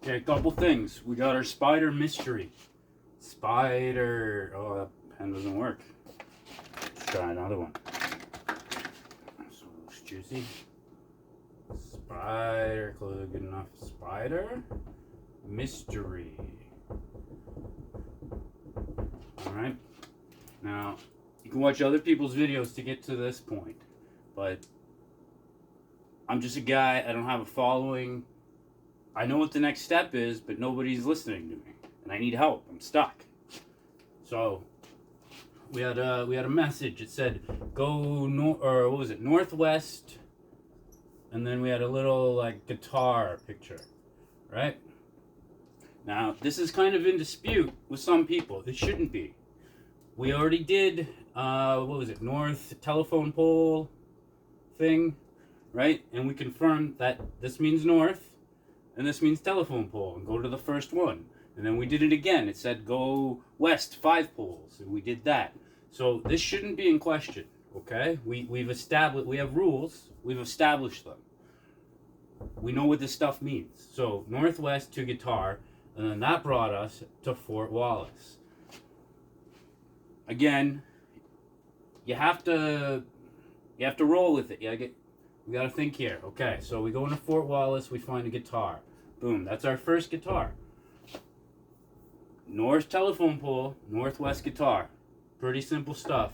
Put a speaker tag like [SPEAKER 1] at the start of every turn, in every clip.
[SPEAKER 1] Okay, a couple things. We got our spider mystery. Spider. Oh, that pen doesn't work. Let's try another one. So it's juicy. Spider. Close good enough. Spider mystery. Alright. Now, you can watch other people's videos to get to this point. But I'm just a guy. I don't have a following. I know what the next step is, but nobody's listening to me, and I need help. I'm stuck. So we had a message. It said go northwest, and then we had a little like guitar picture, right? Now this is kind of in dispute with some people. It shouldn't be. We already did north telephone pole thing, right? And we confirmed that this means north. And this means telephone pole, and go to the first one. And then we did it again. It said go west 5 poles, and we did that. So this shouldn't be in question, okay? We have rules. We've established them. We know what this stuff means. So northwest to guitar, and then that brought us to Fort Wallace. Again, you have to roll with it. We gotta think here. Okay, so we go into Fort Wallace, we find a guitar. Boom, that's our first guitar. North telephone pole, northwest guitar. Pretty simple stuff.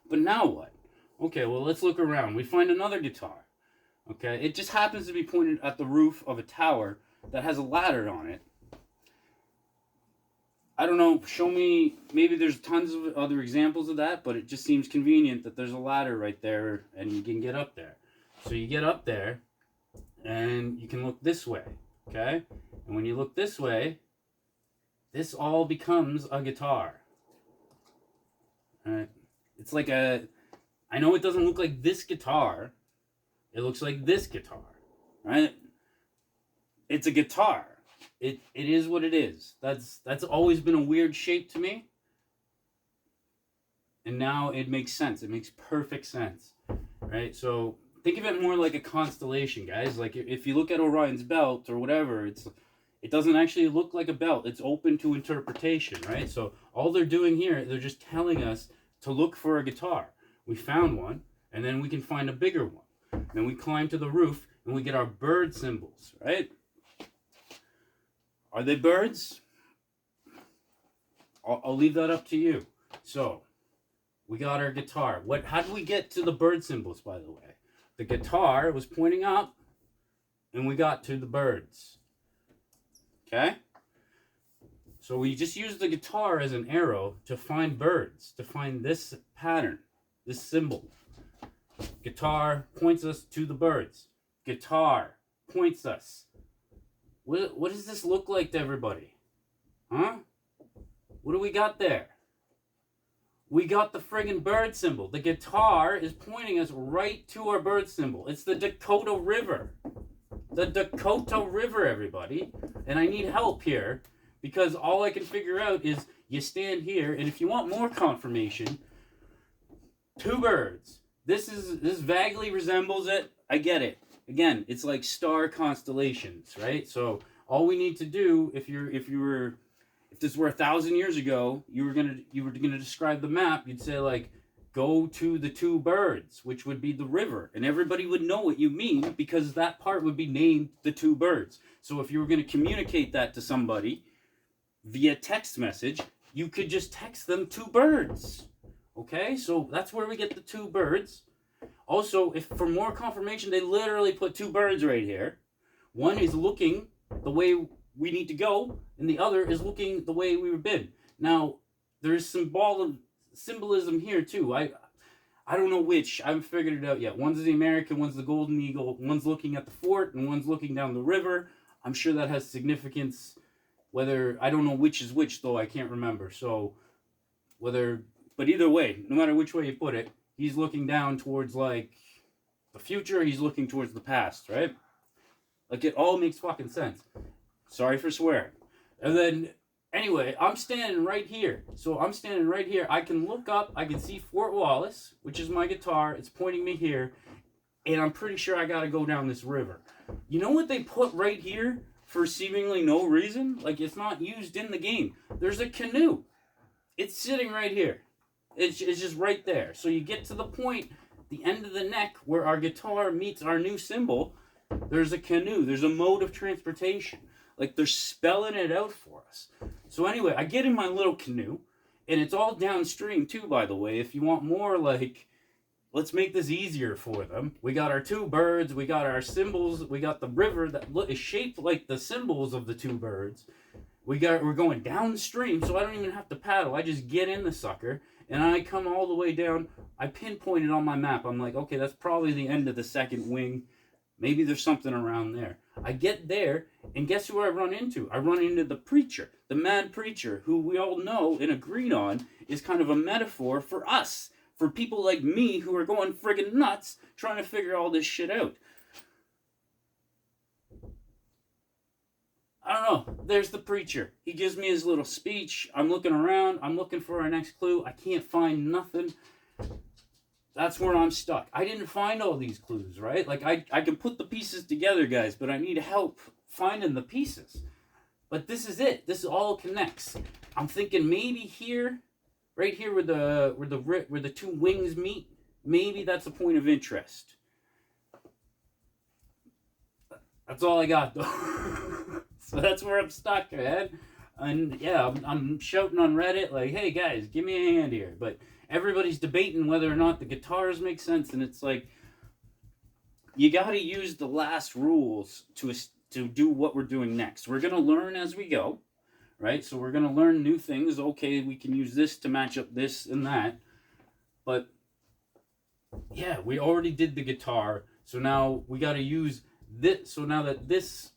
[SPEAKER 1] But now what? Okay, well, let's look around. We find another guitar. Okay, it just happens to be pointed at the roof of a tower that has a ladder on it. I don't know, show me, maybe there's tons of other examples of that, but it just seems convenient that there's a ladder right there and you can get up there. So you get up there and you can look this way, okay? And when you look this way, this all becomes a guitar. All right? It's like I know it doesn't look like this guitar, it looks like this guitar, right? It's a guitar. It is what it is. That's always been a weird shape to me. And now it makes sense. It makes perfect sense. Right? So think of it more like a constellation, guys. Like if you look at Orion's belt or whatever, it doesn't actually look like a belt. It's open to interpretation, right? So all they're doing here, they're just telling us to look for a guitar. We found one, and then we can find a bigger one. Then we climb to the roof and we get our bird symbols, right? Are they birds? I'll leave that up to you. So, we got our guitar. How did we get to the bird symbols, by the way? The guitar was pointing up, and we got to the birds. Okay? So we just used the guitar as an arrow to find birds, to find this pattern, this symbol. Guitar points us to the birds. Guitar points us. What does this look like to everybody? Huh? What do we got there? We got the friggin' bird symbol. The guitar is pointing us right to our bird symbol. It's the Dakota River. The Dakota River, everybody. And I need help here because all I can figure out is you stand here, and if you want more confirmation, 2 birds. This vaguely resembles it. I get it. Again, it's like star constellations, right? So all we need to do, if this were 1,000 years ago, you were gonna describe the map. You'd say like, go to the 2 birds, which would be the river, and everybody would know what you mean because that part would be named the 2 birds. So if you were gonna communicate that to somebody via text message, you could just text them 2 birds. Okay, so that's where we get the 2 birds. Also, if for more confirmation, they literally put 2 birds right here. One is looking the way we need to go, and the other is looking the way we were been. Now, there is symbolism here too. I don't know which. I haven't figured it out yet. One's the American, one's the Golden Eagle, one's looking at the fort, and one's looking down the river. I'm sure that has significance. I don't know which is which though. I can't remember. So but either way, no matter which way you put it, he's looking down towards, like, the future. He's looking towards the past, right? Like, it all makes fucking sense. Sorry for swearing. And then, anyway, I'm standing right here. So I'm standing right here. I can look up. I can see Fort Wallace, which is my guitar. It's pointing me here. And I'm pretty sure I got to go down this river. You know what they put right here for seemingly no reason. Like, it's not used in the game. There's a canoe. It's sitting right here. It's just right there. So you get to the point, the end of the neck, where our guitar meets our new symbol. There's a canoe. There's a mode of transportation. Like, they're spelling it out for us. So anyway, I get in my little canoe, and it's all downstream too, by the way. If you want more, like, let's make this easier for them. We got our two birds. We got our symbols. We got the river that is shaped like the symbols of the two birds. We're going downstream, so I don't even have to paddle. I just get in the sucker, and I come all the way down. I pinpoint it on my map. I'm like, okay, that's probably the end of the second wing. Maybe there's something around there. I get there, and guess who I run into? I run into the preacher, the mad preacher, who we all know and agreed on is kind of a metaphor for us, for people like me who are going friggin' nuts trying to figure all this shit out. I don't know. There's the preacher. He gives me his little speech. I'm looking around. I'm looking for our next clue. I can't find nothing. That's where I'm stuck. I didn't find all these clues, right? Like, I can put the pieces together, guys, but I need help finding the pieces. But this is it. This all connects. I'm thinking maybe here, right here where the two wings meet, maybe that's a point of interest. That's all I got, though. So that's where I'm stuck, man. And yeah, I'm shouting on Reddit like, hey guys, give me a hand here. But everybody's debating whether or not the guitars make sense, and it's like, you got to use the last rules to do what we're doing next. We're going to learn as we go, right? So we're going to learn new things. Okay, we can use this to match up this and that. But yeah, we already did the guitar, so now we got to use this. So now that this,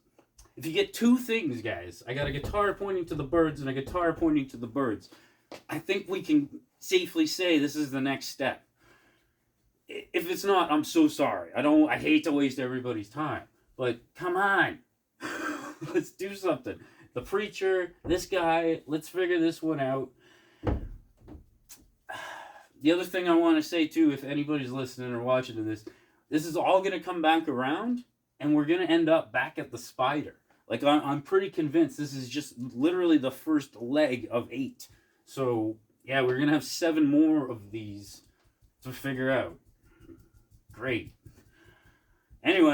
[SPEAKER 1] if you get two things, guys, I got a guitar pointing to the birds and a guitar pointing to the birds, I think we can safely say this is the next step. If it's not, I'm so sorry. I hate to waste everybody's time, but come on. Let's do something. The preacher, this guy, let's figure this one out. The other thing I want to say too, if anybody's listening or watching to this is all going to come back around, and we're going to end up back at the spider. Like, I'm pretty convinced this is just literally the first leg of 8. So yeah, we're going to have 7 more of these to figure out. Great.